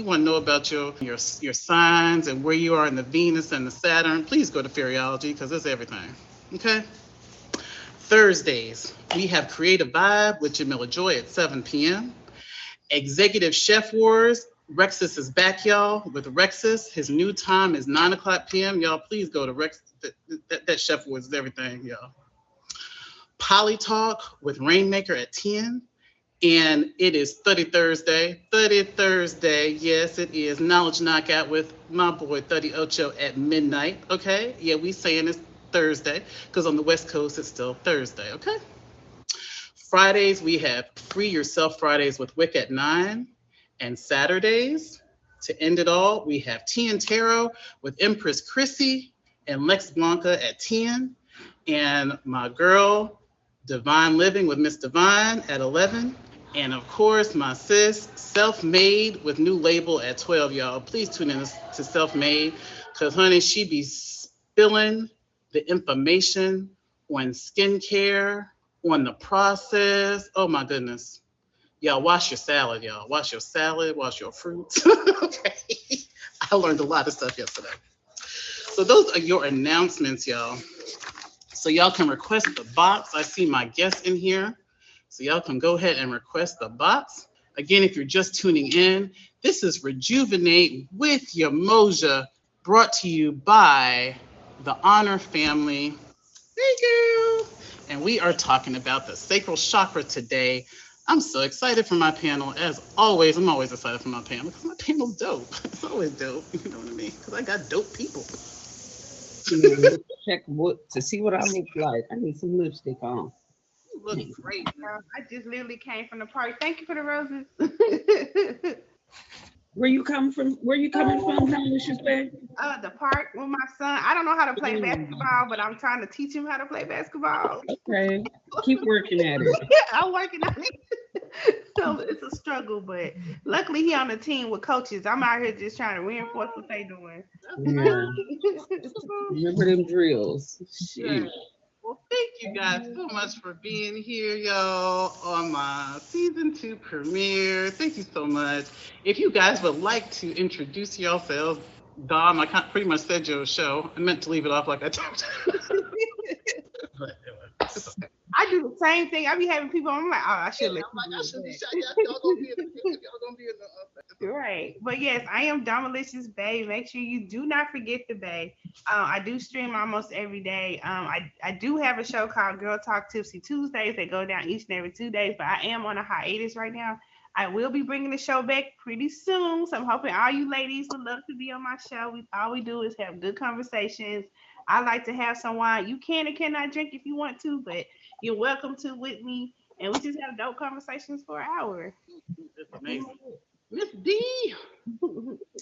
want to know about your signs and where you are in the Venus and the Saturn, please go to Fairyology because it's everything. Okay. Thursdays, we have Creative Vibe with Jamila Joy at 7 p.m. Executive Chef Wars. Rexus is back, y'all, with Rexus. His new time is 9 o'clock p.m. Y'all, please go to Rex. That Chef Wars is everything, y'all. Poly Talk with Rainmaker at 10. And it is 30 Thursday. 30 Thursday, yes, it is. Knowledge Knockout with my boy 30 Ocho at midnight, okay? Yeah, we saying it's Thursday because on the West Coast it's still Thursday, okay? Fridays, we have Free Yourself Fridays with Wick at 9. And Saturdays, to end it all, we have Tea and Tarot with Empress Chrissy and Lex Blanca at 10. And my girl, Divine Living with Miss Divine at 11. And of course, my sis, Self Made with new label at 12, y'all. Please tune in to Self Made because, honey, she be spilling the information on skincare, on the process. Oh, my goodness. Y'all, wash your salad, y'all. Wash your salad, wash your fruits. Okay. I learned a lot of stuff yesterday. So those are your announcements, y'all. So y'all can request the box. I see my guests in here. So y'all can go ahead and request the box. Again, if you're just tuning in, this is Rejuvenate with your Moja, brought to you by the Honor family. Thank you. And we are talking about the sacral chakra today. I'm so excited for my panel. As always, I'm always excited for my panel because my panel's dope. It's always dope. You know what I mean? Because I got dope people. Check what to see what I look like. I need some lipstick on. You look great. I just literally came from the party. Thank you for the roses. Where you coming from? Where you coming from? Delicious babe? The park with my son. I don't know how to play basketball, but I'm trying to teach him how to play basketball. Okay, keep working at it. I'm working on it. So it's a struggle, but luckily he on the team with coaches. I'm out here just trying to reinforce what they doing. Yeah. Remember them drills. Shoot. Well, thank you guys so much for being here, y'all, on my season 2 premiere. Thank you so much. If you guys would like to introduce yourselves, Dom, I pretty much said your show. I meant to leave it off like I told you. But anyway, it's okay. I do the same thing. I be having people. I'm like, oh, I should let Y'all should be you shot. Y'all gonna be in the right. But yes, I am Domalicious Bay. Make sure you do not forget the Bay. I do stream almost every day. I do have a show called Girl Talk Tipsy Tuesdays that go down each and every 2 days, but I am on a hiatus right now. I will be bringing the show back pretty soon. So I'm hoping all you ladies would love to be on my show. All we do is have good conversations. I like to have some wine. You can and cannot drink if you want to, but you're welcome to with me. And we just have dope conversations for an hour. It's amazing. Miss D.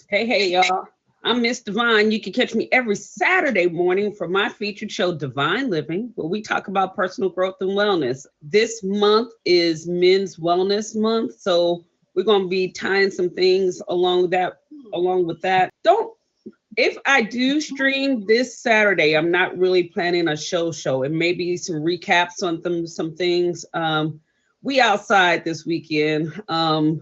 Hey, y'all. I'm Miss Divine. You can catch me every Saturday morning for my featured show, Divine Living, where we talk about personal growth and wellness. This month is Men's Wellness Month, so we're going to be tying some things along with that. If I do stream this Saturday, I'm not really planning a show. It may be some recaps on some things. We outside this weekend. Yeah.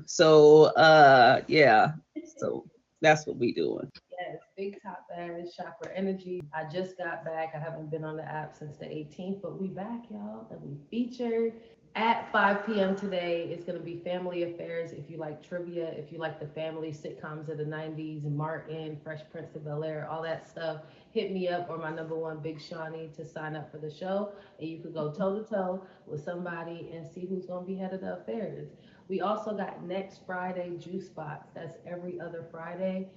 So that's what we doing. Yes, big top ass chakra energy. I just got back. I haven't been on the app since the 18th, but we back, y'all, and we featured at 5 p.m. today. It's going to be family affairs. If you like trivia, if you like the family sitcoms of the 90s, Martin, Fresh Prince of Bel-Air, all that stuff, hit me up or my number one, Big Shawnee, to sign up for the show. And you could go toe to toe with somebody and see who's going to be head of the affairs. We also got next Friday Juice Box. That's every other Friday.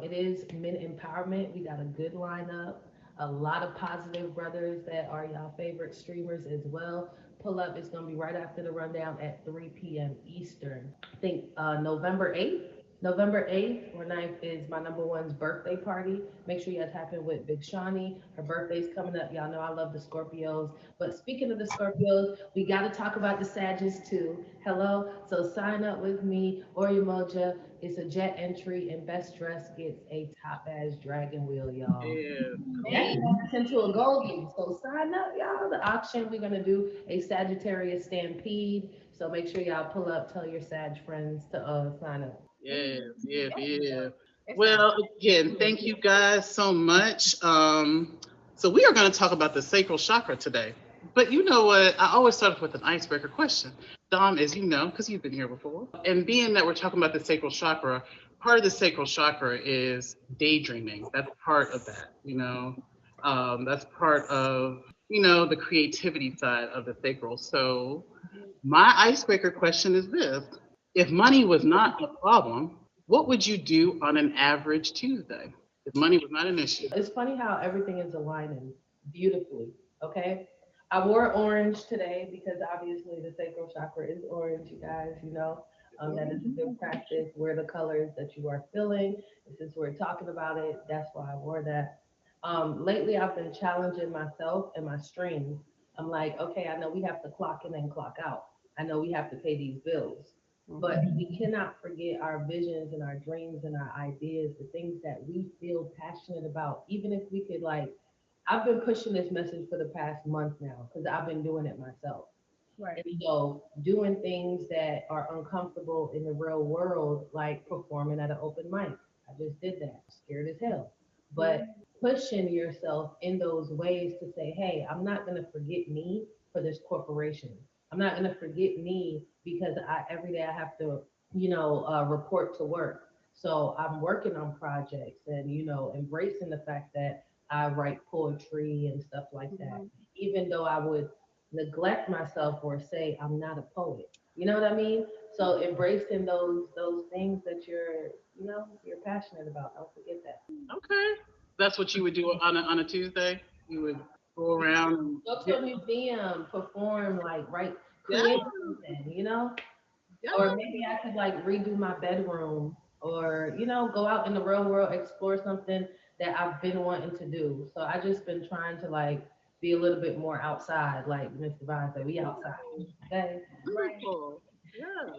It is men empowerment. We got a good lineup. A lot of positive brothers that are y'all favorite streamers as well. Pull up. It's going to be right after the rundown at 3 p.m. Eastern. I think November 8th. November 8th or 9th is my number one's birthday party. Make sure y'all tap in with Big Shawnee. Her birthday's coming up. Y'all know I love the Scorpios. But speaking of the Scorpios, we got to talk about the Sagittarius too. Hello? So sign up with me or your Moja. It's a jet entry, and best dress gets a top ass dragon wheel, y'all. Yeah. That's into a Goldie. So sign up, y'all. The auction, we're going to do a Sagittarius Stampede. So make sure y'all pull up, tell your Sag friends to sign up. Yes, yes, yes. It's Well, again, thank you guys so much. So we are going to talk about the sacral chakra today. But you know what? I always start off with an icebreaker question. Dom, as you know, because you've been here before, and being that we're talking about the sacral chakra, part of the sacral chakra is daydreaming. That's part of that, you know. That's part of, you know, the creativity side of the sacral. So my icebreaker question is this. If money was not a problem, what would you do on an average Tuesday? If money was not an issue. It's funny how everything is aligning beautifully. Okay. I wore orange today because obviously the sacral chakra is orange, you guys, you know. That is a good practice. Wear the colors that you are feeling. And since we're talking about it, that's why I wore that. Lately, I've been challenging myself and my streams. I'm like, okay, I know we have to clock in and clock out. I know we have to pay these bills. But we cannot forget our visions and our dreams and our ideas, the things that we feel passionate about. Even if we could, like, I've been pushing this message for the past month now because I've been doing it myself. right. And so doing things that are uncomfortable in the real world, like performing at an open mic. I just did that, scared as hell. But pushing yourself in those ways to say, hey, I'm not gonna forget me for this corporation. I'm not gonna forget me because I every day I have to, report to work. So I'm working on projects and embracing the fact that I write poetry and stuff like that. Even though I would neglect myself or say I'm not a poet. You know what I mean? So embracing those things that you're passionate about. Don't forget that. Okay. That's what you would do on a Tuesday? You would go around and Go to get, a museum, perform, like write, yeah, create something. yeah. Or maybe I could like redo my bedroom or, go out in the real world, explore something that I've been wanting to do. So I just been trying to like be a little bit more outside, like Mr. Vine said, we outside. Okay. Beautiful. Yeah.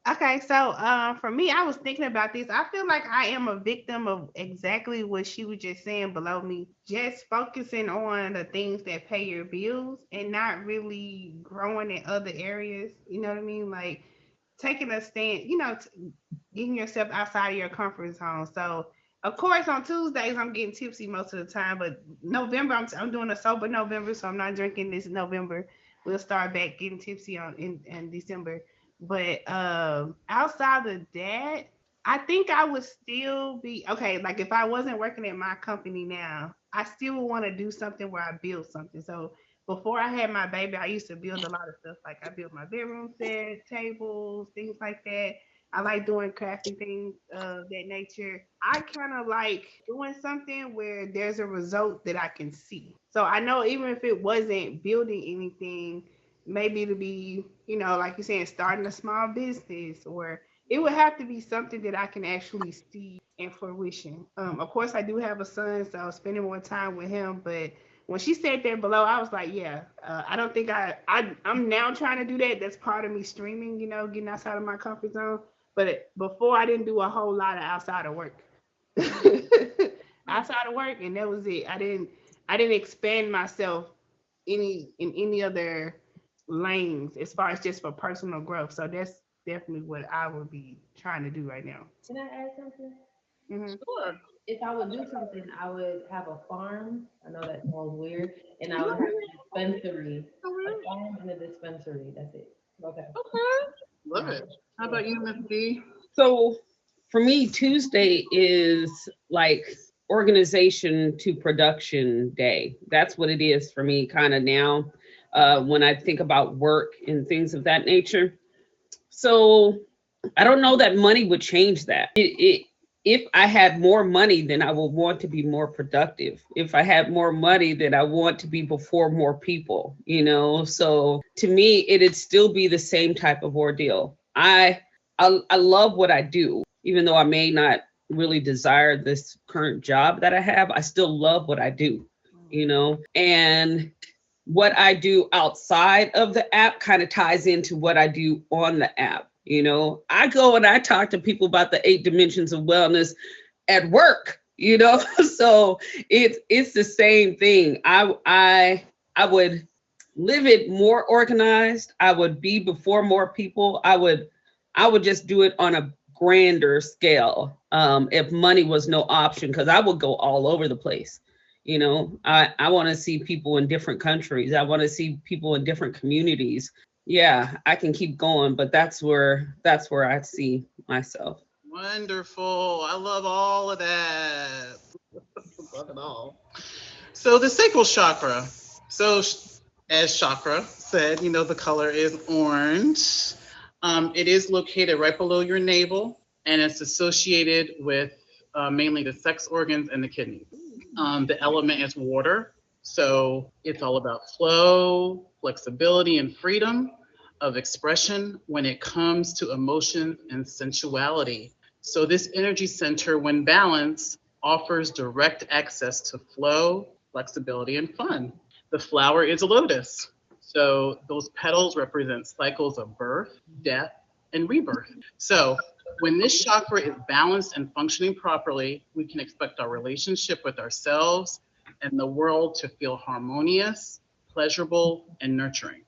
Okay, so for me, I was thinking about this. I feel like I am a victim of exactly what she was just saying below me. Just focusing on the things that pay your bills and not really growing in other areas. You know what I mean? Like taking a stand, getting yourself outside of your comfort zone. So, of course, on Tuesdays I'm getting tipsy most of the time, but November I'm doing a sober November, so I'm not drinking this November. We'll start back getting tipsy in December. But outside of that, I think I would still be okay. Like if I wasn't working at my company now, I still would want to do something where I build something. So before I had my baby, I used to build a lot of stuff. Like I built my bedroom set, tables, things like that. I like doing crafty things of that nature. I kind of like doing something where there's a result that I can see. So I know even if it wasn't building anything, maybe to be, like you're saying, starting a small business, or it would have to be something that I can actually see in fruition. Of course, I do have a son, so spending more time with him. But when she said that below, I was like, yeah, I don't think I'm now trying to do that. That's part of me streaming, getting outside of my comfort zone. But before, I didn't do a whole lot of outside of work. Outside of work, and that was it. I didn't expand myself any other lanes as far as just for personal growth. So that's definitely what I would be trying to do right now. Can I add something? Hmm. Sure. If I would do something, I would have a farm. I know that sounds weird. And I would have a dispensary, a farm and a dispensary. That's it. Okay. Okay. Love Yeah. it. How Yeah. about you, Miss B? So for me, Tuesday is like organization to production day. That's what it is for me, kind of now, when I think about work and things of that nature. So I don't know that money would change that. If I had more money, then I would want to be more productive. If I had more money, then I want to be before more people, So to me, it'd still be the same type of ordeal. I love what I do, even though I may not really desire this current job that I have. I still love what I do. And what I do outside of the app kind of ties into what I do on the app. I go and I talk to people about the 8 dimensions of wellness at work. So it's the same thing. I would live it more organized. I would be before more people. I would just do it on a grander scale, if money was no option, because I would go all over the place. I want to see people in different countries. I want to see people in different communities. Yeah, I can keep going, but that's where I see myself. Wonderful. I love all of that. Love it all. So the sacral chakra. So as chakra said, the color is orange. It is located right below your navel, and it's associated with mainly the sex organs and the kidneys. The element is water, so it's all about flow, flexibility, and freedom of expression when it comes to emotion and sensuality. So this energy center, when balanced, offers direct access to flow, flexibility, and fun. The flower is a lotus. So those petals represent cycles of birth, death, and rebirth. So when this chakra is balanced and functioning properly, we can expect our relationship with ourselves and the world to feel harmonious, pleasurable, and nurturing.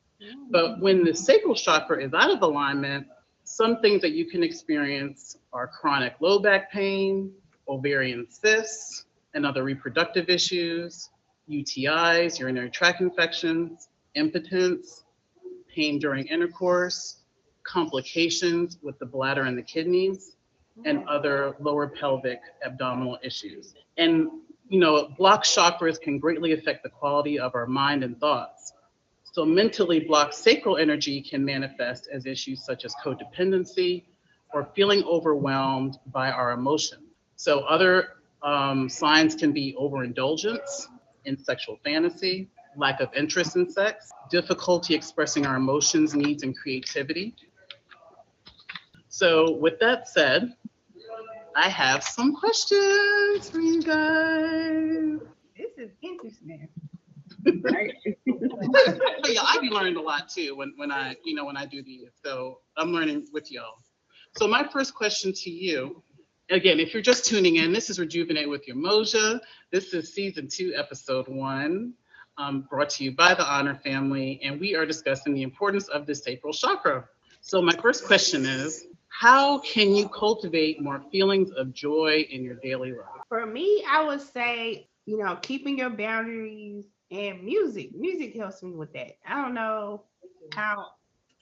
But when the sacral chakra is out of alignment, some things that you can experience are chronic low back pain, ovarian cysts, and other reproductive issues, UTIs, urinary tract infections, impotence, pain during intercourse, complications with the bladder and the kidneys, and other lower pelvic abdominal issues. And, blocked chakras can greatly affect the quality of our mind and thoughts. So, mentally blocked sacral energy can manifest as issues such as codependency or feeling overwhelmed by our emotions. So, other signs can be overindulgence in sexual fantasy, lack of interest in sex, difficulty expressing our emotions, needs, and creativity. So, with that said, I have some questions for you guys. This is interesting. Right. But yeah, I be learning a lot too when I do these. So I'm learning with y'all. So my first question to you, again, if you're just tuning in, this is Rejuvenate with your Moja. This is season 2, episode 1, brought to you by the Honor Family, and we are discussing the importance of the sacral chakra. So my first question is, how can you cultivate more feelings of joy in your daily life? For me, I would say, keeping your boundaries and music. Music helps me with that. I don't know how,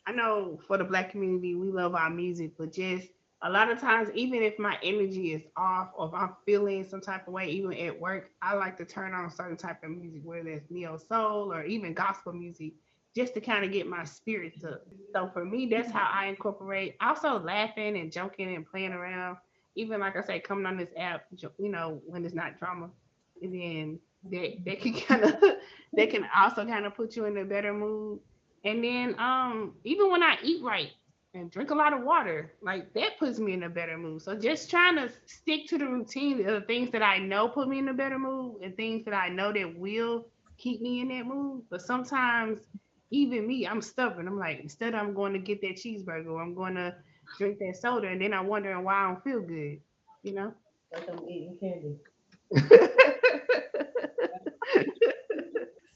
I know for the Black community, we love our music, but just a lot of times, even if my energy is off or if I'm feeling some type of way, even at work, I like to turn on a certain type of music, whether it's neo soul or even gospel music, just to kind of get my spirits up. So for me, that's how I incorporate. Also, laughing and joking and playing around. Even like I say, coming on this app, when it's not drama, and then that can kind of that can also kind of put you in a better mood. And then even when I eat right and drink a lot of water, like that puts me in a better mood. So just trying to stick to the routine of the things that I know put me in a better mood and things that I know that will keep me in that mood. But sometimes even me, I'm stubborn. I'm like, instead I'm going to get that cheeseburger or I'm going to drink that soda and then I'm wondering why I don't feel good, you know? Like I'm eating candy.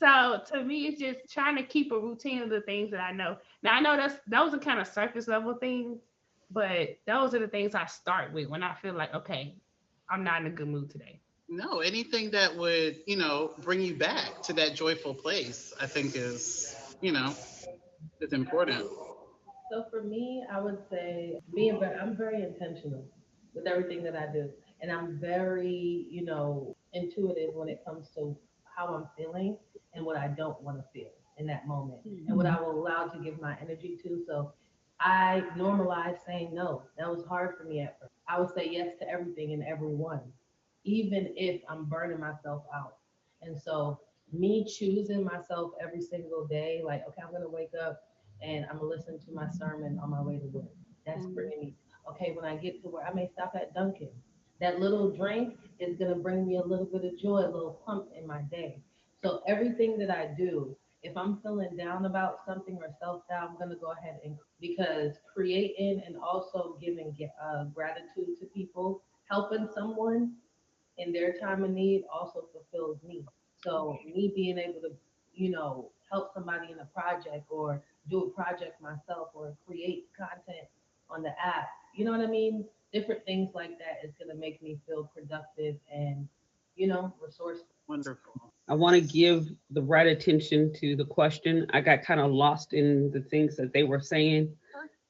So to me, it's just trying to keep a routine of the things that I know. Now I know those are kind of surface level things, but those are the things I start with when I feel like, okay, I'm not in a good mood today. No, anything that would, bring you back to that joyful place, I think is important. So for me, I would say I'm very intentional with everything that I do. And I'm very, intuitive when it comes to how I'm feeling and what I don't want to feel in that moment and what I will allow to give my energy to. So I normalize saying no. That was hard for me at first. I would say yes to everything and everyone, even if I'm burning myself out. And so me choosing myself every single day, like, okay, I'm gonna wake up and I'm gonna listen to my sermon on my way to work. That's Mhm. bringing me. Okay, when I get to work, I may stop at Dunkin'. That little drink is gonna bring me a little bit of joy, a little pump in my day. So everything that I do, if I'm feeling down about something or self doubt, I'm gonna go ahead and because creating and also giving gratitude to people, helping someone in their time of need also fulfills me. So me being able to, help somebody in a project or do a project myself or create content on the app, you know what I mean? different things like that is going to make me feel productive and, resourceful. Wonderful. I want to give the right attention to the question. I got kind of lost in the things that they were saying.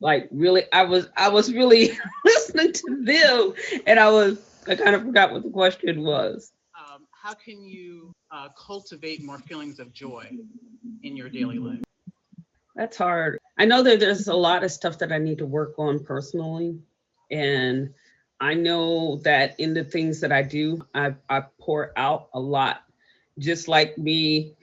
Like really, I was really listening to them, and I kind of forgot what the question was. How can you cultivate more feelings of joy in your daily life? That's hard. I know that there's a lot of stuff that I need to work on personally. And I know that in the things that I do, I pour out a lot. Just like me,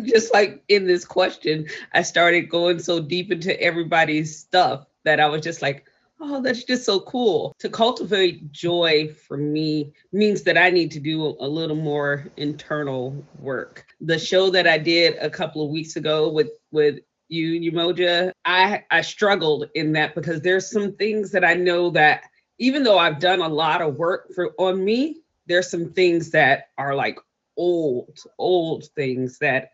just like in this question, I started going so deep into everybody's stuff that I was just like, oh, that's just so cool. To cultivate joy for me means that I need to do a little more internal work. The show that I did a couple of weeks ago with you, Umoja, I struggled in that because there's some things that I know that even though I've done a lot of work on me, there's some things that are like old things that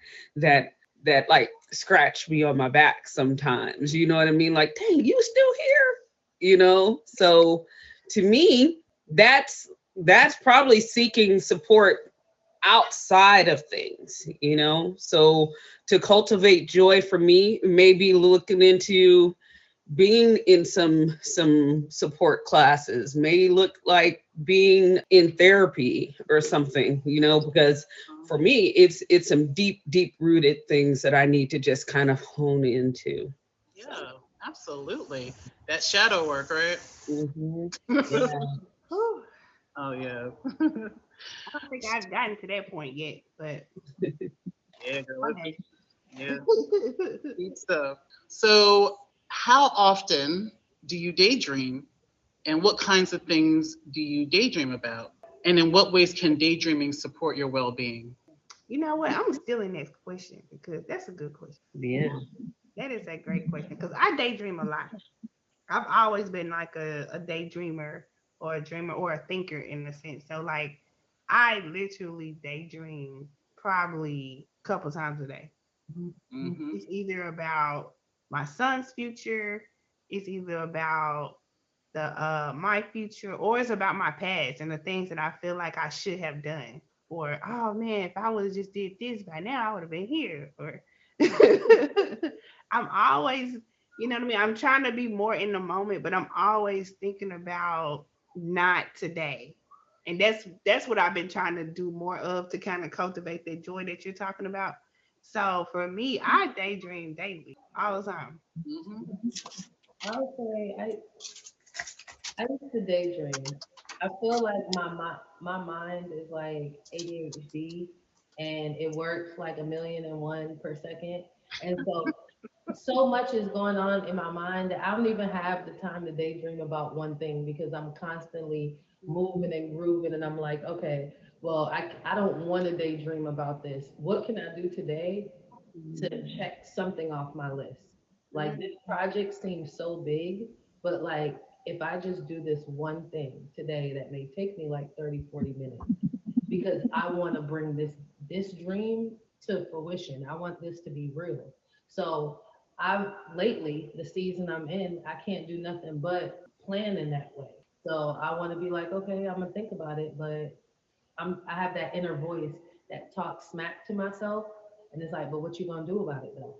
like scratch me on my back sometimes. You know what I mean? Like, dang, you still here? So to me, that's probably seeking support outside of things, so to cultivate joy for me, maybe looking into being in some support classes, may look like being in therapy or something, because for me it's some deep rooted things that I need to just kind of hone into. Yeah, absolutely. That shadow work, right? Mhm. Whew. Oh yeah. I don't think I've gotten to that point yet, but Yeah, girl. okay. Yeah, deep stuff. So, how often do you daydream, and what kinds of things do you daydream about? And in what ways can daydreaming support your well-being? You know what? I'm stealing that question because that's a good question. Yeah. That is a great question because I daydream a lot. I've always been like a daydreamer or a dreamer or a thinker in a sense. So like I literally daydream probably a couple times a day. Mm-hmm. It's either about my son's future, it's either about the my future, or it's about my past and the things that I feel like I should have done. Or oh man, if I would have just did this by now, I would have been here. Or I'm always, you know what I mean? I'm trying to be more in the moment, but I'm always thinking about not today. And that's what I've been trying to do more of to kind of cultivate that joy that you're talking about. So for me, I daydream daily, all the time. Mm-hmm. I would say I used to daydream. I feel like my mind is like ADHD and it works like a million and one per second. And so much is going on in my mind that I don't even have the time to daydream about one thing because I'm constantly moving and grooving and I'm like, okay, well, I don't want to daydream about this. What can I do today to check something off my list? Like this project seems so big, but like if I just do this one thing today that may take me like 30, 40 minutes because I want to bring this dream to fruition. I want this to be real. So I've lately, the season I'm in, I can't do nothing but plan in that way. So I want to be like, okay, I'm gonna think about it, but I have that inner voice that talks smack to myself, and it's like, but what you gonna do about it though?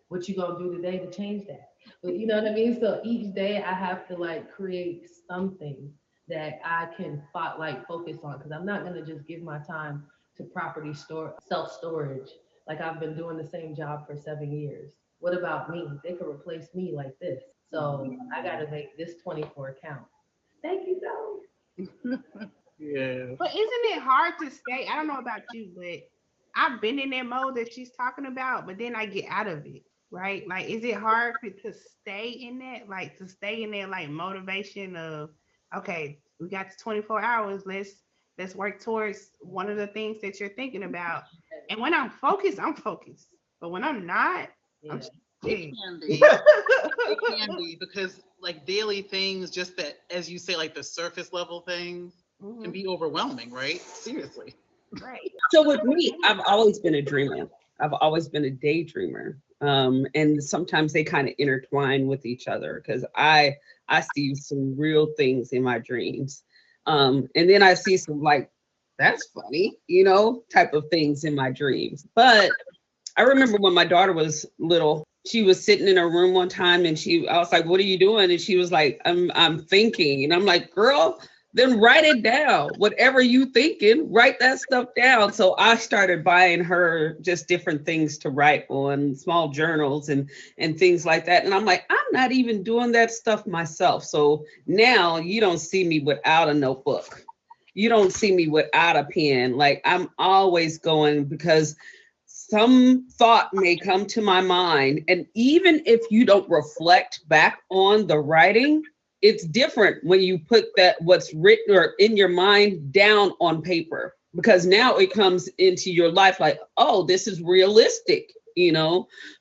What you gonna do today to change that? But you know what I mean? So each day I have to like create something that I can like focus on because I'm not gonna just give my time to property store self storage like I've been doing the same job for 7 years. What about me? They could replace me like this. So I gotta make this 24 count. Thank you, though. Yeah. But isn't it hard to stay? I don't know about you, but I've been in that mode that she's talking about, but then I get out of it, right? Like, is it hard to stay in that? Like, to stay in that, like, motivation of, okay, we got the 24 hours. Let's work towards one of the things that you're thinking about. And when I'm focused, I'm focused. But when I'm not, I'm Yeah. It shit. can be. It can be because like daily things, just that, as you say, like the surface level things can Mhm. be overwhelming, right? Seriously. Right. So with me, I've always been a dreamer. I've always been a daydreamer. And sometimes they kind of intertwine with each other because I see some real things in my dreams. And then I see some like, that's funny, type of things in my dreams. But I remember when my daughter was little, she was sitting in her room one time and I was like, what are you doing? And she was like, I'm thinking. And I'm like, girl, then write it down. Whatever you thinking, write that stuff down. So I started buying her just different things to write on, small journals and things like that. And I'm like, I'm not even doing that stuff myself. So now you don't see me without a notebook. You don't see me without a pen. Like I'm always going because some thought may come to my mind. And even if you don't reflect back on the writing, it's different when you put that what's written or in your mind down on paper, because now it comes into your life like, oh, this is realistic,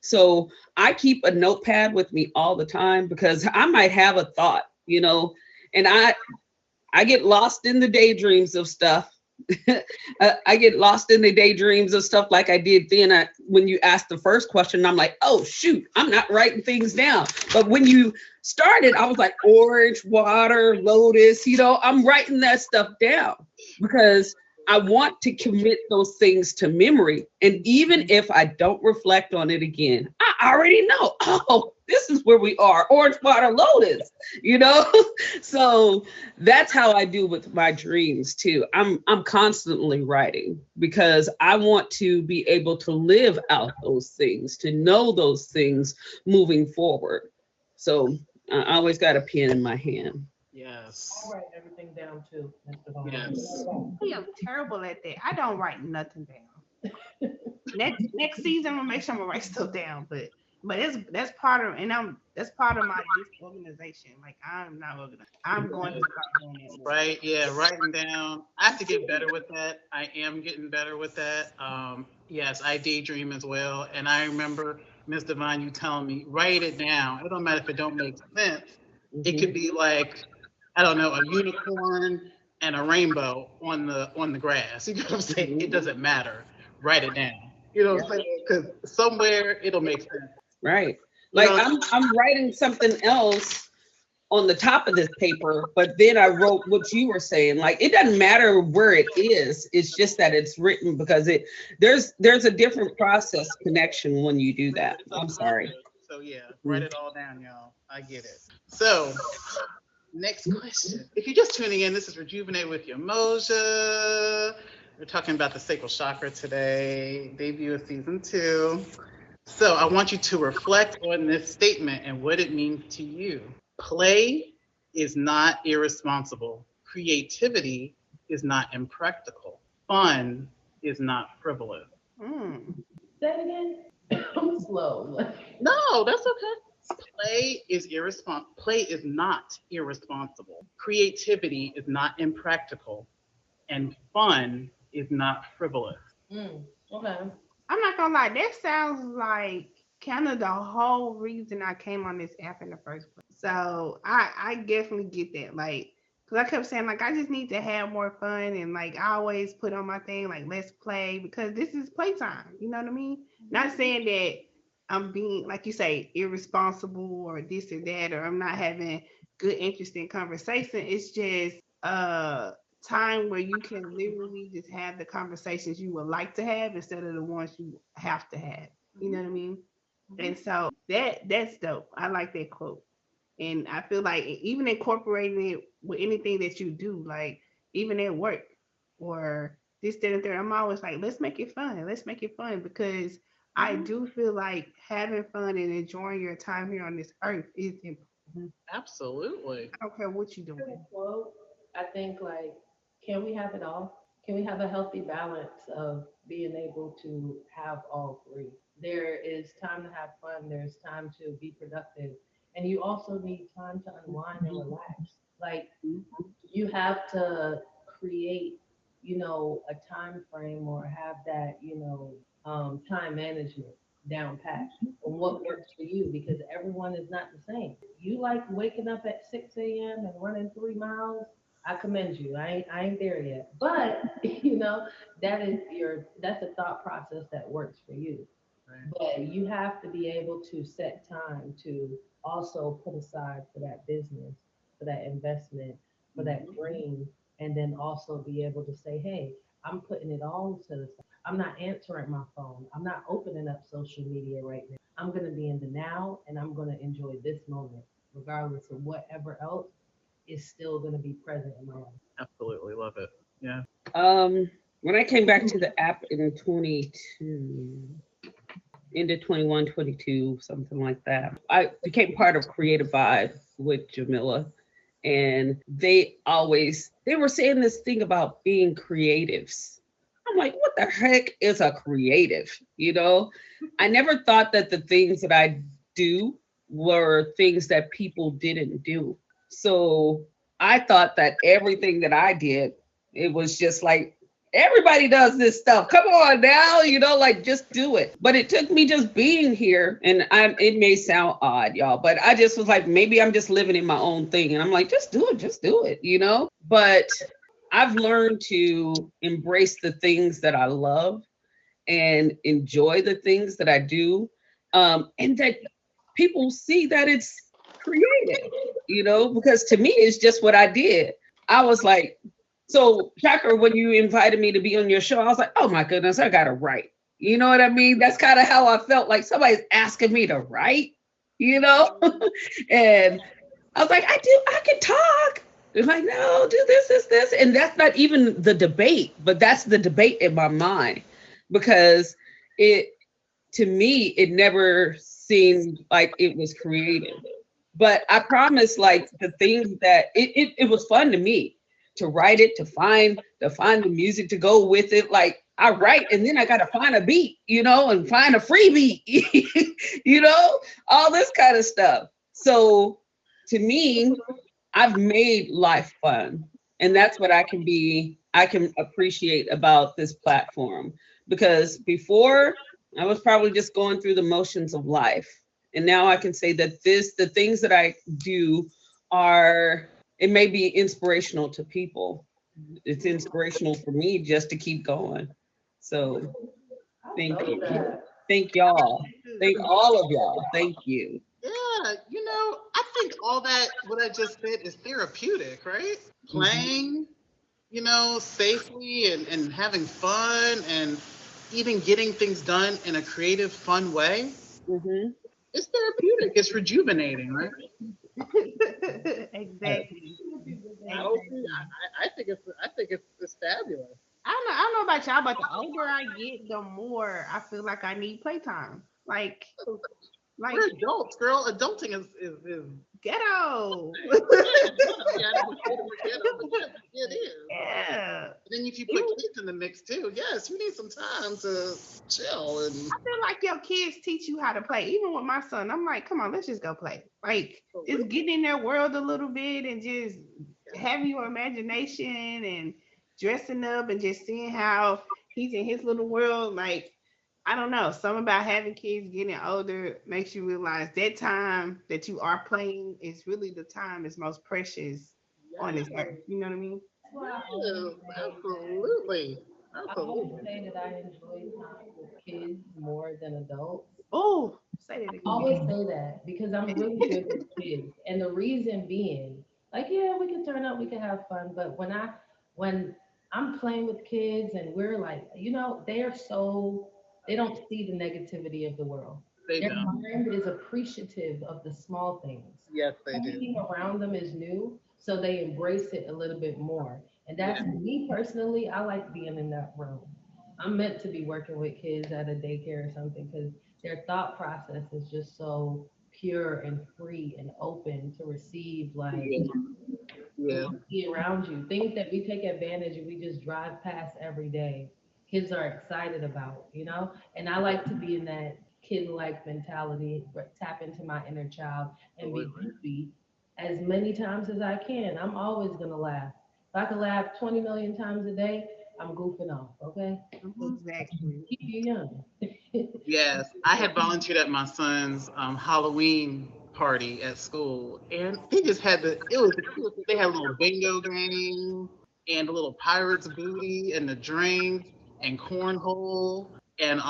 So I keep a notepad with me all the time because I might have a thought, and I get lost in the daydreams of stuff. I get lost in the daydreams of stuff like I did then. When you asked the first question, I'm like, oh, shoot, I'm not writing things down. But when you started, I was like, orange, water, lotus, I'm writing that stuff down because I want to commit those things to memory. And even if I don't reflect on it again, I already know, oh, this is where we are, orange, water, lotus, So that's how I do with my dreams too. I'm constantly writing because I want to be able to live out those things, to know those things moving forward. So I always got a pen in my hand. Yes. I write everything down too, Mr. Vaughn. Yes. I am terrible at that. I don't write nothing down. Next season, I'm gonna make sure I'm gonna write stuff down. But that's part of that's part of my disorganization. Like I'm not organized. I'm going to start doing that more. Right. Yeah. Writing down. I have to get better with that. I am getting better with that. Yes, I daydream as well. And I remember Ms. Devine, you telling me, write it down. It don't matter if it don't make sense. It could be like, I don't know, a unicorn and a rainbow on the grass. You know what I'm saying? It doesn't matter. Write it down. You know what I'm saying? Because somewhere it'll make sense. Right. You Like know, I'm writing something else on the top of this paper, but then I wrote what you were saying. Like it doesn't matter where it is. It's just that it's written because there's a different process connection when you do that. I'm sorry. So yeah, write it all down, y'all. I get it. So next question. If you're just tuning in, this is Rejuvenate with your Moja. We're talking about the sacral chakra today, debut of season 2. So I want you to reflect on this statement and what it means to you. Play is not irresponsible. Creativity is not impractical. Fun is not frivolous. Mm. Say it again. I'm slow. No, that's okay. Play is not irresponsible. Creativity is not impractical. And fun is not frivolous. Okay. I'm not gonna lie. That sounds like kind of the whole reason I came on this app in the first place. So I definitely get that. Like, cause I kept saying like I just need to have more fun and like I always put on my thing like let's play because this is playtime. You know what I mean? Not saying that I'm being like you say irresponsible or this or that or I'm not having good interesting conversation. It's just time where you can literally just have the conversations you would like to have instead of the ones you have to have. You know what I mean? And so that's dope. I like that quote. And I feel like even incorporating it with anything that you do, like even at work or this, that, and third, I'm always like, let's make it fun. Let's make it fun because I do feel like having fun and enjoying your time here on this earth is important. Absolutely. I don't care what you're doing. Well, I think like, can we have it all? Can we have a healthy balance of being able to have all three? There is time to have fun, there's time to be productive, and you also need time to unwind and relax. Like you have to create, a time frame or have that, time management down pat on what works for you because everyone is not the same. You like waking up at 6 a.m. and running 3 miles. I commend you. I ain't there yet. But that's a thought process that works for you. But you have to be able to set time to also put aside for that business, for that investment, for that Mhm. dream, and then also be able to say, hey, I'm putting it all to the side. I'm not answering my phone. I'm not opening up social media right now. I'm going to be in the now and I'm going to enjoy this moment, regardless of whatever else is still going to be present in my life. Absolutely love it. Yeah. When I came back to the app in 22, into 21, 22, something like that, I became part of Creative Vibe with Jamila. And they were saying this thing about being creatives. I'm like, what the heck is a creative? You know, I never thought that the things that I do were things that people didn't do. So I thought that everything that I did, it was just like, everybody does this stuff. Come on now, like just do it. But it took me just being here, and it may sound odd, y'all, but I just was like, maybe I'm just living in my own thing. And I'm like, just do it. But I've learned to embrace the things that I love and enjoy the things that I do. And that people see that it's creative, because to me, it's just what I did. I was like, so Chakra, when you invited me to be on your show, I was like, oh my goodness, I got to write. You know what I mean? That's kind of how I felt, like somebody's asking me to write, you know? And I was like, I can talk. They're like, no, do this. And that's not even the debate, but that's the debate in my mind, because it, to me, it never seemed like it was creative. But I promise, like the things that it was fun to me to write it, to find the music to go with it. Like I write and then I gotta find a beat, and find a free beat, all this kind of stuff. So to me, I've made life fun. And that's what I can appreciate about this platform. Because before, I was probably just going through the motions of life. And now I can say that the things that I do are, it may be inspirational to people. It's inspirational for me just to keep going. So I thank love you. that. Thank y'all. Thank all of y'all. Thank you. Yeah, I think all that what I just said is therapeutic, right? Mhm. Playing, safely and having fun and even getting things done in a creative, fun way. Mhm. It's therapeutic. It's rejuvenating, right? Exactly. Exactly. I think it's fabulous. I don't know about y'all, but the older I get, the more I feel like I need playtime. Like We're adults, girl. Adulting is ghetto. yeah, I don't say the word ghetto, but yes, it is. Yeah. And then if you put Even kids in the mix too, yes, you need some time to chill and I feel like your kids teach you how to play. Even with my son, I'm like, come on, let's just go play. Like, for just real. get in their world a little bit and just having your imagination and dressing up and just seeing how he's in his little world. Like, I don't know, something about having kids getting older makes you realize that time that you are playing is really the time that's most precious on this Yes, earth. You know what I mean? That's why I always yes, say that absolutely, I always absolutely. say that I enjoy time with kids more than adults. Oh, say that I again. always say that because I'm really good with kids. And the reason being, like, yeah, we can turn up, we can have fun, but when I'm playing with kids and we're like, they don't see the negativity of the world. They Their don't. mind is appreciative of the small things. Yes, they do. Everything around them is new, so they embrace it a little bit more. And that's Yeah, me personally, I like being in that room. I'm meant to be working with kids at a daycare or something because their thought process is just so pure and free and open to receive like yeah, yeah. what you see around you. Things that we take advantage of, we just drive past every day. Kids are excited about. And I like to be in that kid-like mentality, tap into my inner child and be Absolutely. goofy as many times as I can. I'm always gonna laugh. If I can laugh 20 million times a day, I'm goofing off, okay? So Exactly. keep you young. Yes, I had volunteered at my son's Halloween party at school, and they just had the cutest. They had a little bingo game and a little pirate's booty and the drink and cornhole, and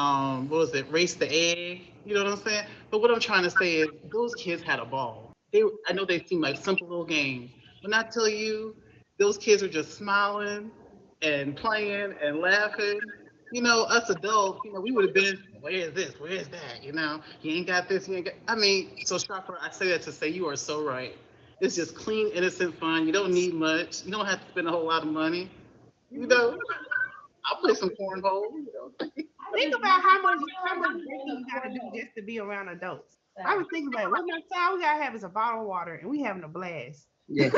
what was it, race the egg, you know what I'm saying? But what I'm trying to say is those kids had a ball. I know they seem like simple little games. When I tell you those kids were just smiling and playing and laughing, us adults, we would have been, where is this? Where is that? You ain't got this, you ain't got, I mean, so Shopper, I say that to say you are so right. It's just clean, innocent fun. You don't need much. You don't have to spend a whole lot of money. You know, I'll play some cornhole. Think about how much drinking you gotta do just to be around adults. I was thinking about it. One more time we gotta have is a bottle of water and we having a blast. Yeah.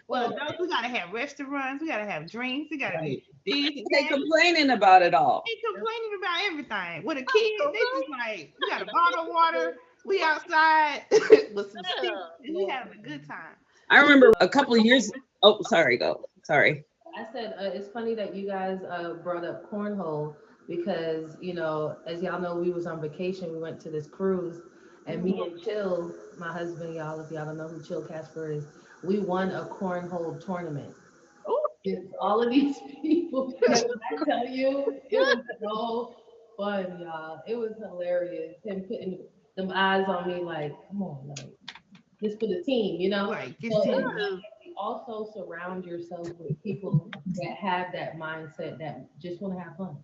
Well, adults, we gotta have restaurants, we gotta have drinks, we gotta Right. do this. They complaining about it all. They complaining about everything. With a kid, they just like, we got a bottle of water, we outside with some sticks, and we having a good time. I remember a couple of years. Oh, sorry. Go. Sorry. I said it's funny that you guys brought up cornhole because as y'all know, we was on vacation. We went to this cruise, and me and Chill, my husband, y'all, if y'all don't know who Chill Casper is, we won a cornhole tournament. It's all of these people. When I tell you, it was so fun, y'all. It was hilarious. Him putting them eyes on me like, come on, like this for the team, Like, So you also surround yourself with people that have that mindset that just want to have fun.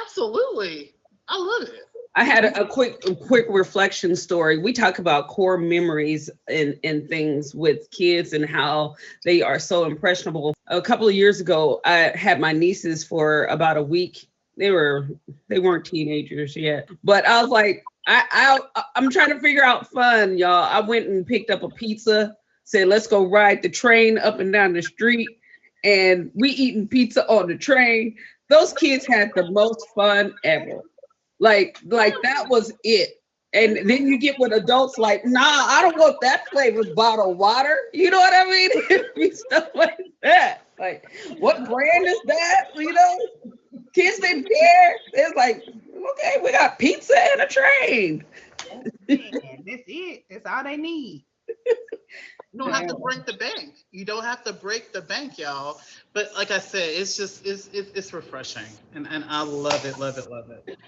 Absolutely. I love it. I had a quick reflection story. We talk about core memories and things with kids and how they are so impressionable. A couple of years ago, I had my nieces for about a week. They weren't teenagers yet, but I was like, I'm trying to figure out fun, y'all. I went and picked up a pizza, said, let's go ride the train up and down the street. And we eating pizza on the train. Those kids had the most fun ever. Like that was it. And then you get with adults like, nah, I don't want that flavored bottled water. You know what I mean? It'd be stuff like that. Like, what brand is that? Kids didn't care. It's like, okay, we got pizza and a train. man, that's it. That's all they need. You don't have to break the bank. You don't have to break the bank, y'all. But like I said, it's refreshing, and I love it, love it, love it.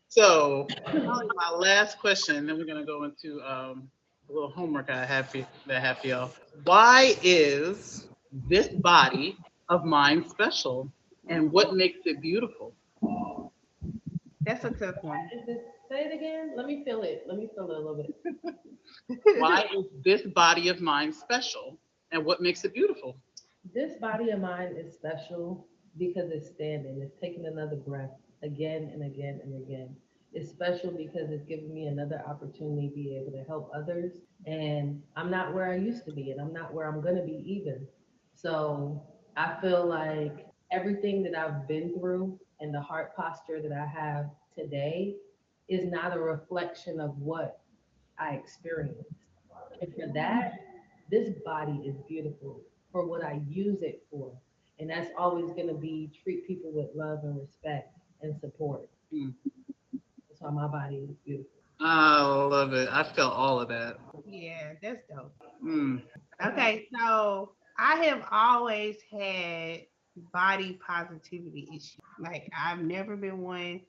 So my last question, then we're gonna go into a little homework I have for y'all. Why is this body of mine special, and what makes it beautiful? That's a tough one. Say it again. Let me feel it. Let me feel it a little bit. Why is this body of mine special, and what makes it beautiful? This body of mine is special because it's standing. It's taking another breath again and again and again. It's special because it's giving me another opportunity to be able to help others. And I'm not where I used to be, and I'm not where I'm going to be either. So I feel like everything that I've been through and the heart posture that I have today is not a reflection of what I experienced. And for that, this body is beautiful for what I use it for. And that's always going to be treat people with love and respect and support. Mm. That's why my body is beautiful. I love it. I felt all of that. Yeah, that's dope. Mm. Okay, so I have always had body positivity issues. Like I've never been one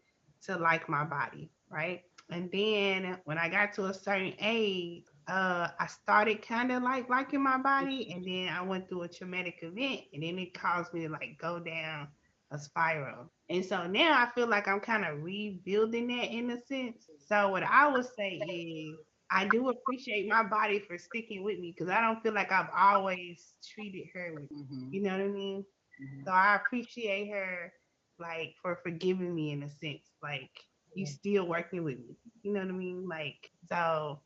to like my body, right? And then when I got to a certain age, I started kind of like liking my body, and then I went through a traumatic event, and then it caused me to like go down a spiral. And so now I feel like I'm kind of rebuilding that in a sense. So what I would say is I do appreciate my body for sticking with me because I don't feel like I've always treated her with, Hmm. you know what I mean? Hmm. So I appreciate her like for forgiving me in a sense. Like you still working with me. You know what I mean? Like so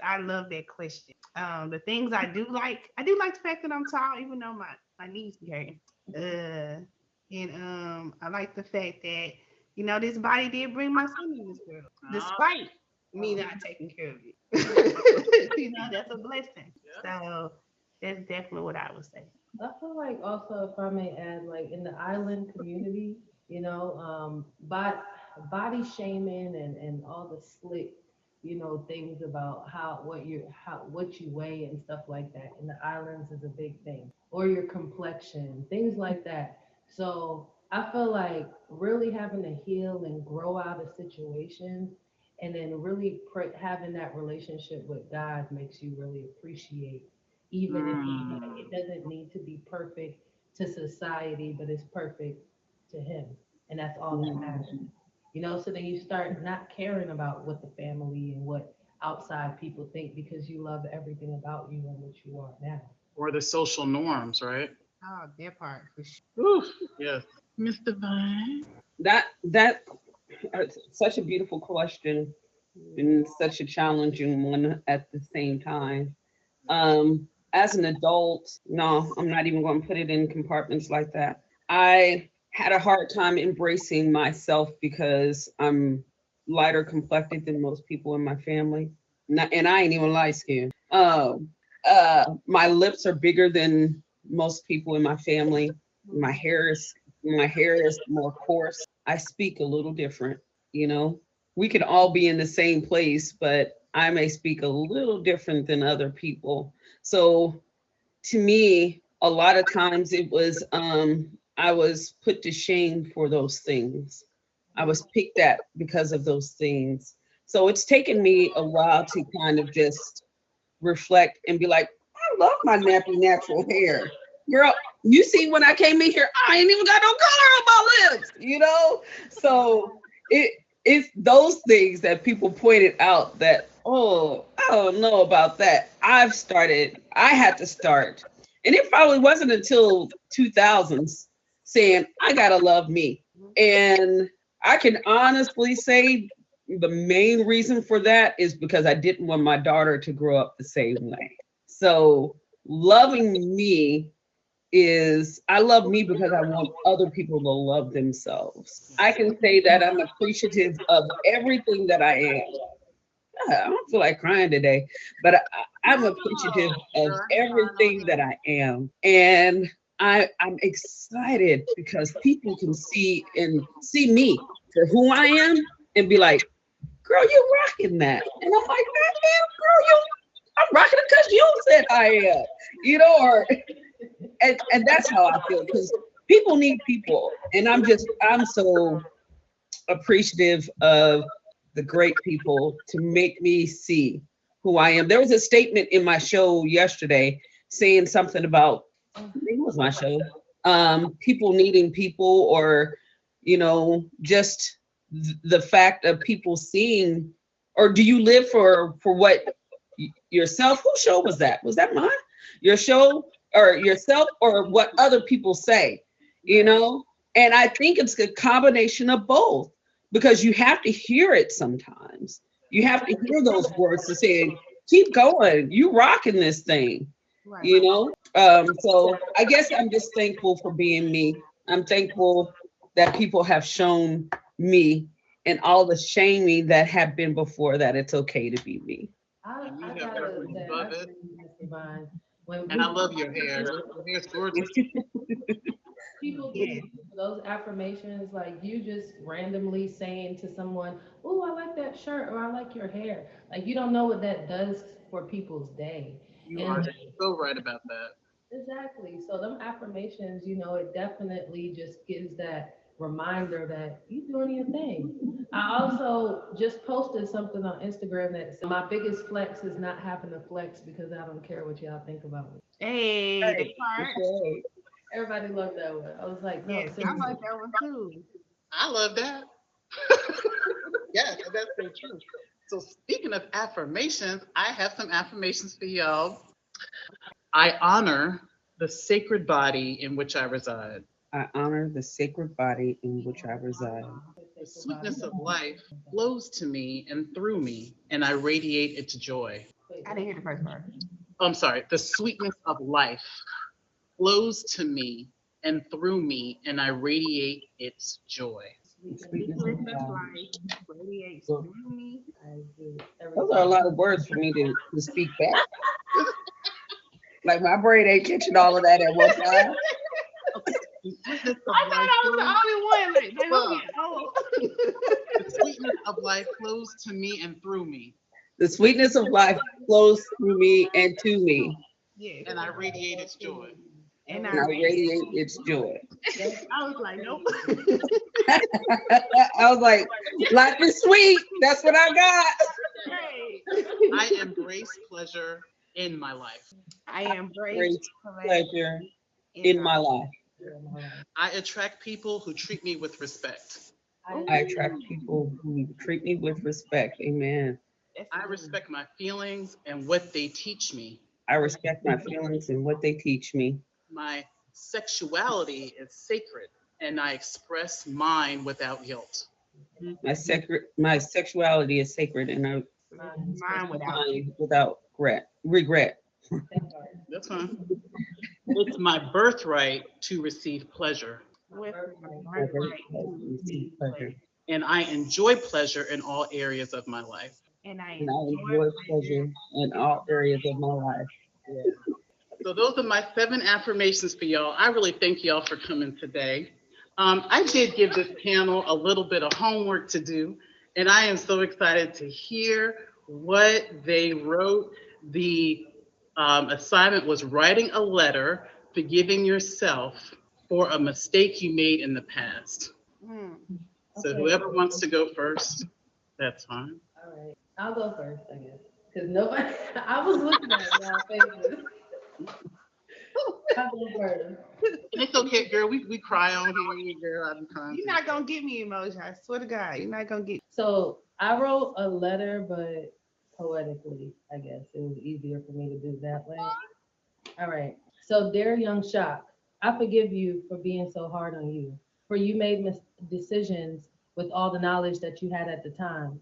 I love that question. The things I do like the fact that I'm tall, even though my knees be hurting. And I like the fact that, this body did bring my son in this world, despite me not taking care of it. That's a blessing. So that's definitely what I would say. I feel like also, if I may add, like in the island community, body shaming and all the slick, things about what you weigh and stuff like that in the islands is a big thing, or your complexion, things like that. So I feel like really having to heal and grow out of situations and then really having that relationship with God makes you really appreciate, even if it's like, Mm. it doesn't need to be perfect to society, but it's perfect to Him. And that's all that matters. Mhm. So then you start not caring about what the family and what outside people think because you love everything about you and what you are now. Or the social norms, right? Oh, that part for sure. Ooh, yes. Miss Divine. That such a beautiful question and such a challenging one at the same time. As an adult, no, I'm not even going to put it in compartments like that. I had a hard time embracing myself because I'm lighter complected than most people in my family. And I ain't even light skinned. My lips are bigger than most people in my family. My hair is more coarse. I speak a little different, you know. We could all be in the same place, but I may speak a little different than other people. So to me, a lot of times it was I was put to shame for those things. I was picked at because of those things. So it's taken me a while to kind of just reflect and be like, I love my nappy natural hair. Girl, you see when I came in here, I ain't even got no color on my lips. So it's those things that people pointed out that, oh, I don't know about that. I had to start. And it probably wasn't until 2000s saying, I gotta love me. And I can honestly say the main reason for that is because I didn't want my daughter to grow up the same way. So loving me I love me because I want other people to love themselves. I can say that I'm appreciative of everything that I am. I don't feel like crying today, but I'm No, appreciative of girl, I ain't crying over everything that here. I am. And I'm excited because people can see me for who I am and be like, girl, you rocking that. And I'm like, damn, girl, I'm rocking it because you said I am, or and that's how I feel because people need people. And I'm so appreciative of the great people to make me see who I am. There was a statement in my show yesterday saying something about, I think it was my show, people needing people, or, just the fact of people seeing, or do you live for what yourself? Whose show was that? Was that mine? Your show or yourself or what other people say, you Right. know? And I think it's a combination of both because you have to hear it sometimes. You have to hear those words to say, keep going, you rocking this thing, Right. you know? So I guess I'm just thankful for being me. I'm thankful that people have shown me and all the shaming that have been before that it's okay to be me. I, And you I have gotta reference say, I above it. agree with Mr. Vine. When And I love your hair. Your hair's gorgeous. people give Yeah. you those affirmations, like you just randomly saying to someone, "Oh, I like that shirt," or "I like your hair." Like you don't know what that does for people's day. You And are so right about that. exactly. So them affirmations, it definitely just gives that reminder that you doing your thing. I also just posted something on Instagram that said, my biggest flex is not having to flex because I don't care what y'all think about me. Hey, the Right. That's part. right. Everybody loved that one. I was like, no, Yes, I seriously. like that one too. I love that. Yes, and that's so true. So speaking of affirmations, I have some affirmations for y'all. I honor the sacred body in which I reside. I honor the sacred body in which I reside. The sweetness of life flows to me and through me, and I radiate its joy. I didn't hear the first part. I'm sorry, the sweetness of life flows to me and through me, and I radiate its joy. The The sweetness of sweetness of God. life radiates So through me. I agree with those are a everything. lot of words for me to speak back. Like my brain ain't catching all of that at one time. The sweetness of I thought life I was the flows. only one. Like I'm Well, getting old. the sweetness of life flows to me and through me, The sweetness of life flows through me and to me. Yes. and I radiate its joy. And And I radiate its joy. I was like, nope. I was like, life is sweet. That's what I got. Hey. I embrace pleasure in my life. I embrace Great pleasure in in my life. I attract people who treat me with respect. I attract people who treat me with respect. Amen. I respect my feelings and what they teach me. I respect my feelings and what they teach me. My sexuality is sacred, and I express mine without guilt. My sexuality is sacred, and I mine without mine without regret. That's fine. It's my birthright to receive pleasure, with My birthright to receive pleasure. and I enjoy pleasure in all areas of my life. and I And I enjoy pleasure in all areas of my life. So those are my 7 affirmations for y'all. I really thank y'all for coming today. I did give this panel a little bit of homework to do, and I am so excited to hear what they wrote. The assignment was writing a letter forgiving yourself for a mistake you made in the past. So whoever wants to go first, that's fine. All right. I'll go first, I guess. Because nobody, I was looking at y'all faces. I'll go first. It's okay, girl. We cry on here, girl. I'm crying. You're not gonna get me emotion. I swear to God, you're not gonna get. So I wrote a letter, but poetically, I guess. It was easier for me to do that way. All right. So, dear young Shock, I forgive you for being so hard on you, for you made decisions with all the knowledge that you had at the time,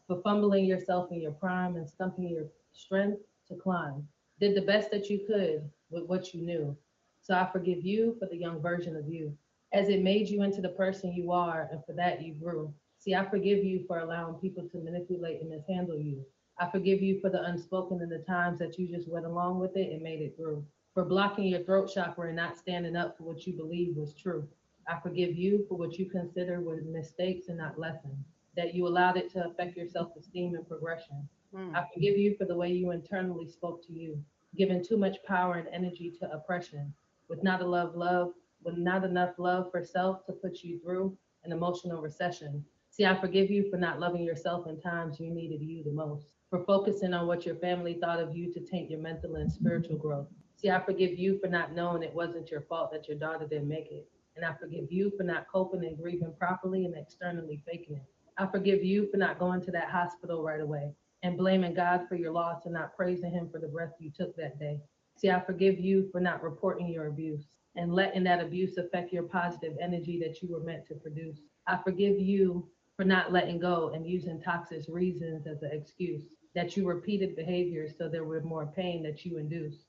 for fumbling yourself in your prime and stumping your strength to climb. Did the best that you could with what you knew. So I forgive you for the young version of you, as it made you into the person you are, and for that you grew. See, I forgive you for allowing people to manipulate and mishandle you. I forgive you for the unspoken and the times that you just went along with it and made it through. For blocking your throat chakra and not standing up for what you believe was true. I forgive you for what you consider were mistakes and not lessons, that you allowed it to affect your self-esteem and progression. I forgive you for the way you internally spoke to you, giving too much power and energy to oppression, with not enough love for self to put you through an emotional recession. See, I forgive you for not loving yourself in times you needed you the most, for focusing on what your family thought of you to taint your mental and spiritual growth. See, I forgive you for not knowing it wasn't your fault that your daughter didn't make it. And I forgive you for not coping and grieving properly and externally faking it. I forgive you for not going to that hospital right away and blaming God for your loss and not praising Him for the breath you took that day. See, I forgive you for not reporting your abuse and letting that abuse affect your positive energy that you were meant to produce. I forgive you for not letting go and using toxic reasons as an excuse, that you repeated behaviors so there were more pain that you induced,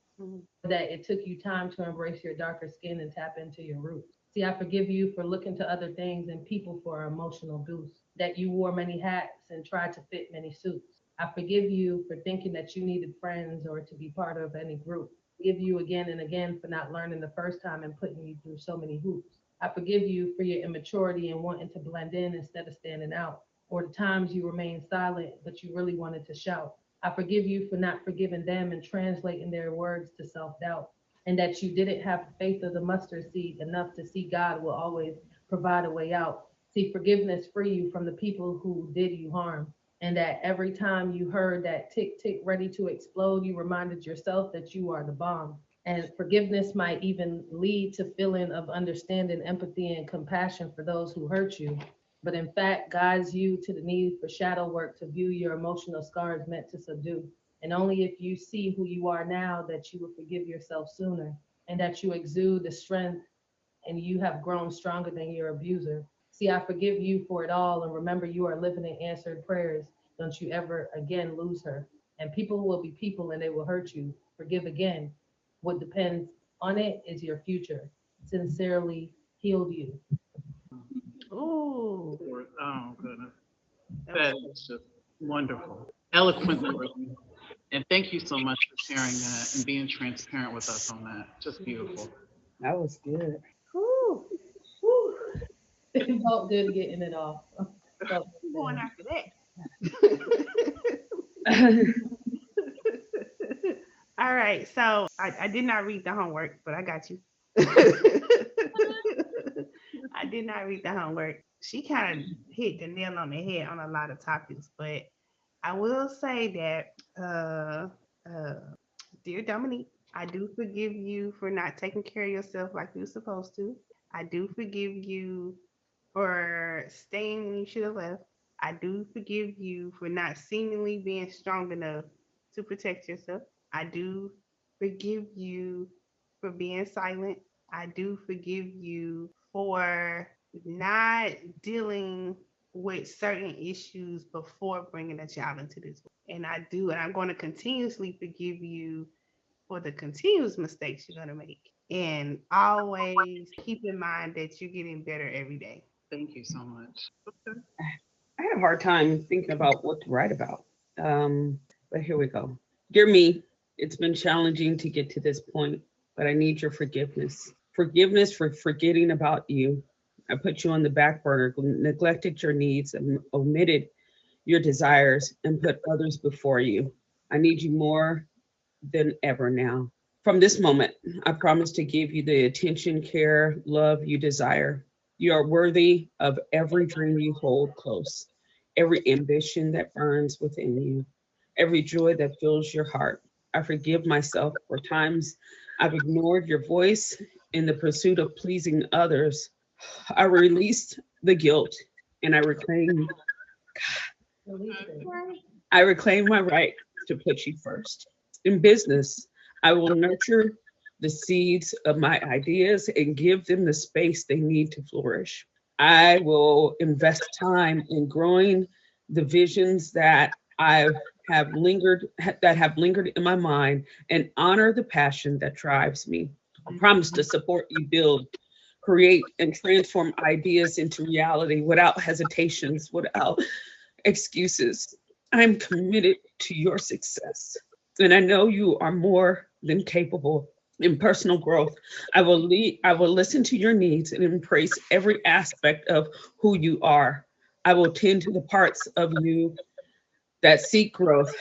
that it took you time to embrace your darker skin and tap into your roots. See, I forgive you for looking to other things and people for an emotional boost, that you wore many hats and tried to fit many suits. I forgive you for thinking that you needed friends or to be part of any group. Forgive you again and again for not learning the first time and putting you through so many hoops. I forgive you for your immaturity and wanting to blend in instead of standing out, or the times you remained silent but you really wanted to shout. I forgive you for not forgiving them and translating their words to self-doubt, and that you didn't have the faith of the mustard seed enough to see God will always provide a way out. See, forgiveness free you from the people who did you harm, and that every time you heard that tick tick ready to explode, you reminded yourself that you are the bomb. And forgiveness might even lead to feeling of understanding, empathy, and compassion for those who hurt you, but in fact guides you to the need for shadow work to view your emotional scars meant to subdue. And only if you see who you are now that you will forgive yourself sooner, and that you exude the strength and you have grown stronger than your abuser. See, I forgive you for it all, and remember you are living in answered prayers. Don't you ever again lose her. And people will be people and they will hurt you. Forgive again. What depends on it is your future. Sincerely, healed you. Ooh. Oh, goodness. That is just wonderful. Eloquently written. And thank you so much for sharing that and being transparent with us on that. Just beautiful. That was good. Ooh. Whew. It felt good getting it off. Felt I'm going good. after that. All right. So I did not read the homework, but I got you. I did not read the homework. She kind of hit the nail on the head on a lot of topics, but I will say that, uh, dear Dominique, I do forgive you for not taking care of yourself like you're supposed to. I do forgive you for staying when you should have left. I do forgive you for not seemingly being strong enough to protect yourself. I do forgive you for being silent. I do forgive you for not dealing with certain issues before bringing a child into this world. And I do, and I'm going to continuously forgive you for the continuous mistakes you're going to make. And always keep in mind that you're getting better every day. Thank you so much. Okay. I had a hard time thinking about what to write about. But here we go. Dear me, it's been challenging to get to this point, but I need your forgiveness. Forgiveness for forgetting about you. I put you on the back burner, neglected your needs, and omitted your desires, and put others before you. I need you more than ever now. From this moment, I promise to give you the attention, care, love you desire. You are worthy of every dream you hold close, every ambition that burns within you, every joy that fills your heart. I forgive myself for times I've ignored your voice in the pursuit of pleasing others. I release the guilt and Release it. I reclaim my right to put you first. In business, I will nurture the seeds of my ideas and give them the space they need to flourish. I will invest time in growing the visions that have lingered in my mind and honor the passion that drives me. I promise to support you build, create, and transform ideas into reality without hesitations, without excuses. I'm committed to your success. And I know you are more than capable in personal growth. I will listen to your needs and embrace every aspect of who you are. I will tend to the parts of you that seek growth,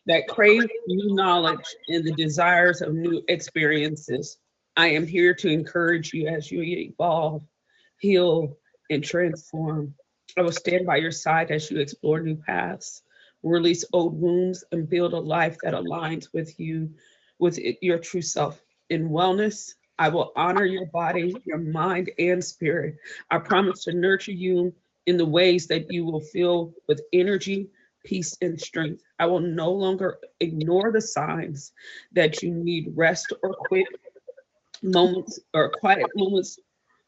that crave new knowledge and the desires of new experiences. I am here to encourage you as you evolve, heal, and transform. I will stand by your side as you explore new paths, release old wounds, and build a life that aligns with you, your true self. In wellness, I will honor your body, your mind, and spirit. I promise to nurture you in the ways that you will feel with energy, peace, and strength. I will no longer ignore the signs that you need rest or quiet moments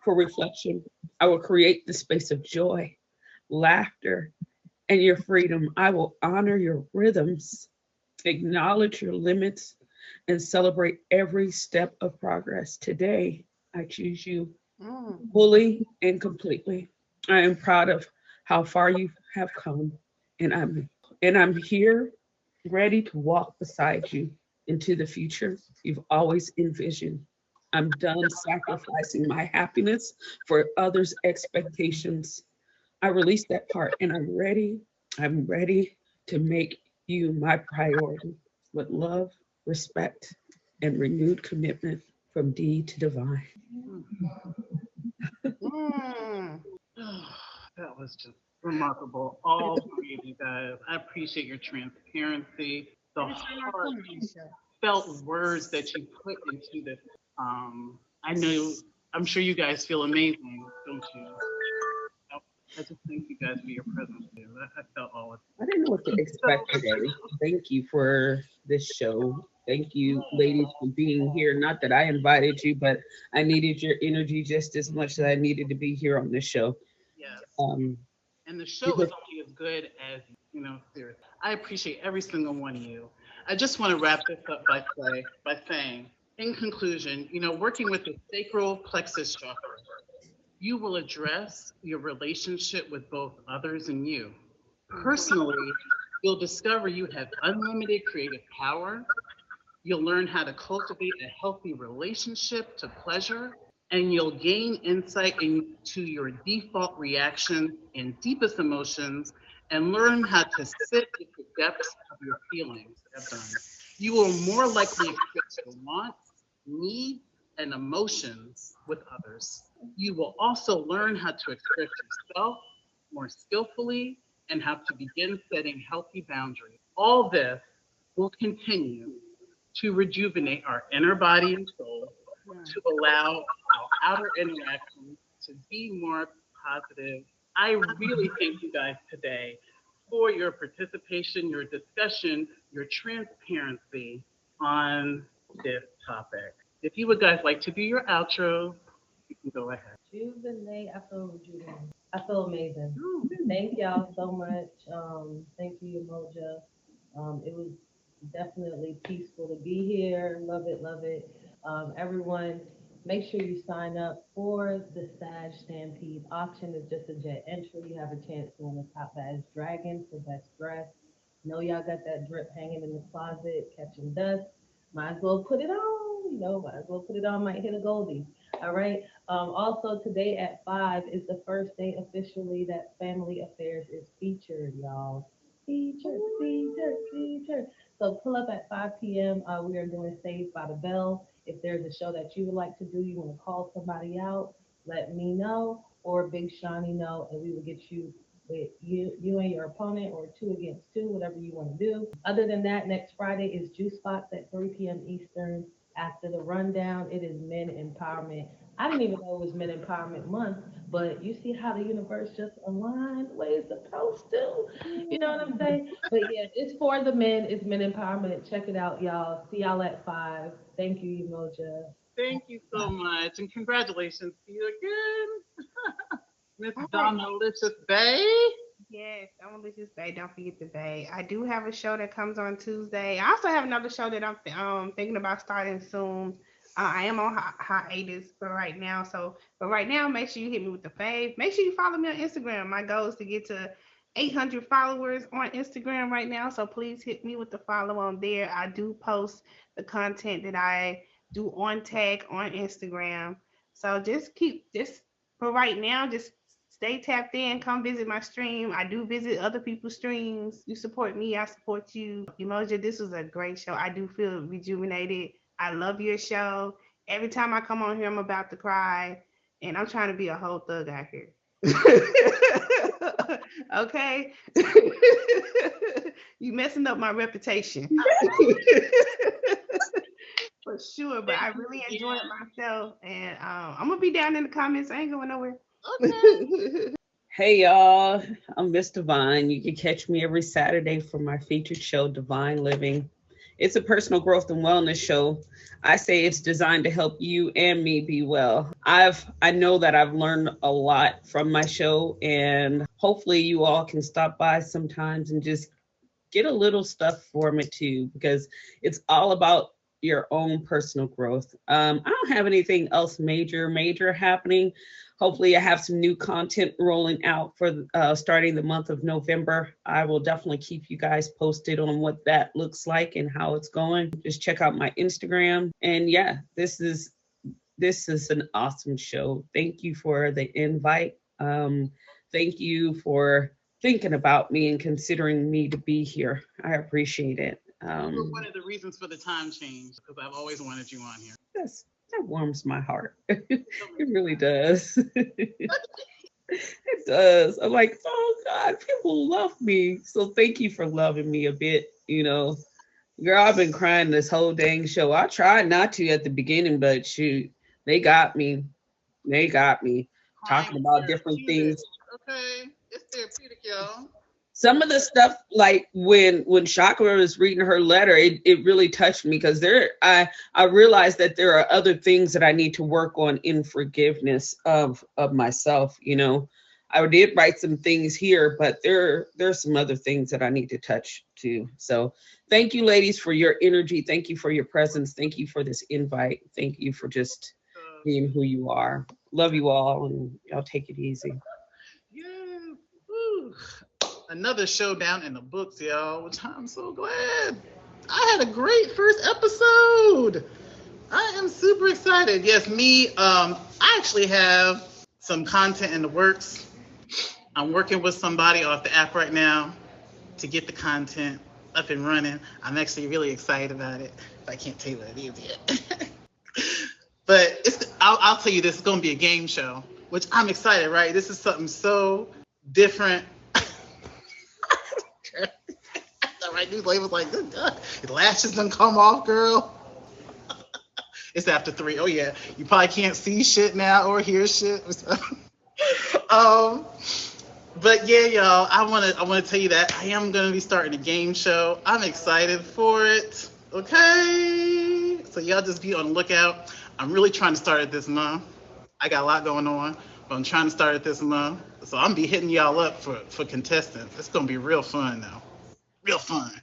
for reflection. I will create the space of joy, laughter, and your freedom. I will honor your rhythms, acknowledge your limits, and celebrate every step of progress. Today, I choose you Mm. fully and completely. I am proud of how far you have come, and I'm here ready to walk beside you into the future you've always envisioned. I'm done sacrificing my happiness for others' expectations. I release that part and I'm ready to make you my priority with love, respect, and renewed commitment from D to divine. Mm. That was just remarkable. All three of you guys. I appreciate your transparency, the Every time I come on this show. heartfelt words that you put into this. I know, I'm sure you guys feel amazing, don't you? I just thank you guys for your presence here. I felt all of I didn't know what to it. expect today. Thank you for this show. Thank you, ladies, for being here. Not that I invited you, but I needed your energy just as much as I needed to be here on this show. Yes. Um, And the show is only as good as, seriously. I appreciate every single one of you. I just want to wrap this up by saying, in conclusion, working with the sacral plexus chakra, you will address your relationship with both others and you. Personally, you'll discover you have unlimited creative power. You'll learn how to cultivate a healthy relationship to pleasure, and you'll gain insight into your default reactions and deepest emotions and learn how to sit with the depths of your feelings. You will more likely express your wants, needs, and emotions with others. You will also learn how to express yourself more skillfully and how to begin setting healthy boundaries. All this will continue to rejuvenate our inner body and soul, to allow our outer interactions to be more positive. I really thank you guys today for your participation, your discussion, your transparency on this topic. If you would guys like to do your outro, you can go ahead. Rejuvenate, I feel rejuvenated. I feel amazing. Thank y'all so much. Thank you, Emoja. It was definitely peaceful to be here. Love it, love it. Everyone, make sure you sign up for the Sag Stampede auction. It's just a jet entry. You have a chance to win a top badge dragon for best dress. Know y'all got that drip hanging in the closet, catching dust. Might as well put it on. Might as well put it on. Might hit a goldie. All right. Also, today at 5 is the first day officially that Family Affairs is featured, y'all. Featured, featured, featured. So pull up at 5 p.m. We are doing Saved by the Bell. If there's a show that you would like to do, you want to call somebody out, let me know, or Big Shani know, and we will get you with you and your opponent, or 2 against 2, whatever you want to do. Other than that, next Friday is Juice Box at 3 p.m. Eastern. After the rundown, it is Men Empowerment. I didn't even know it was Men Empowerment Month, but you see how the universe just aligned the way it's supposed to. You know what I'm saying? But yeah, it's for the men. It's Men Empowerment. Check it out, y'all. See y'all at 5. Thank you, Emoja. Thank you so much, and congratulations to you again, Miss All right. Donna Licious Bay. Yes, I'm Delicious Bay. Don't forget the Bay. I do have a show that comes on Tuesday. I also have another show that I'm thinking about starting soon. I am on hiatus for right now. So, but right now, make sure you hit me with the fave. Make sure you follow me on Instagram. My goal is to get to 800 followers on Instagram right now. So please hit me with the follow on there. I do post the content that I do on tag on Instagram. So just for right now, just stay tapped in. Come visit my stream. I do visit other people's streams. You support me, I support you. Emoja, this was a great show. I do feel rejuvenated. I love your show. Every time I come on here, I'm about to cry. And I'm trying to be a whole thug out here. Okay? You messing up my reputation. For sure, but I really enjoyed myself. And I'm going to be down in the comments. I ain't going nowhere. Okay. Hey y'all, I'm Miss Divine. You can catch me every Saturday for my featured show, Divine Living. It's a personal growth and wellness show. I say it's designed to help you and me be well. I know that I've learned a lot from my show, and hopefully you all can stop by sometimes and just get a little stuff from it too, because it's all about your own personal growth. I don't have anything else major happening. Hopefully I have some new content rolling out for starting the month of November. I will definitely keep you guys posted on what that looks like and how it's going. Just check out my Instagram. And yeah, this is an awesome show. Thank you for the invite. Thank you for thinking about me and considering me to be here. I appreciate it. One of the reasons for the time change, because I've always wanted you on here. That warms my heart. It really does. It does. I'm like, oh God, people love me. So thank you for loving me a bit. Girl, I've been crying this whole dang show. I tried not to at the beginning, but shoot, they got me. Talking about different things. Okay, it's therapeutic, y'all. Some of the stuff, like when Chakra was reading her letter, it really touched me, because I realized that there are other things that I need to work on in forgiveness of myself. I did write some things here, but there's some other things that I need to touch too. So thank you, ladies, for your energy. Thank you for your presence. Thank you for this invite. Thank you for just being who you are. Love you all, and y'all take it easy. Yeah. Woo. Another showdown in the books, y'all, which I'm so glad. I had a great first episode. I am super excited. Yes, I actually have some content in the works. I'm working with somebody off the app right now to get the content up and running. I'm actually really excited about it, but I can't tell you what it is yet. But I'll tell you this, it's gonna be a game show, which I'm excited, right? This is something so different. Right, these labels like, good God, your lashes done come off, girl. It's after 3. Oh yeah, you probably can't see shit now or hear shit. But yeah, y'all, I wanna tell you that I am gonna be starting a game show. I'm excited for it. Okay, so y'all just be on the lookout. I'm really trying to start it this month. I got a lot going on, but I'm trying to start it this month. So I'm gonna be hitting y'all up for contestants. It's gonna be real fun now. Real fun.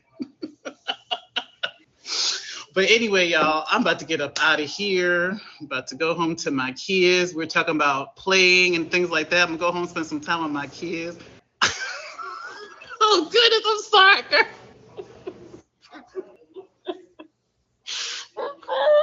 But anyway, y'all, I'm about to get up out of here. I'm about to go home to my kids. We're talking about playing and things like that. I'm gonna go home and spend some time with my kids. Oh goodness, I'm sorry, girl.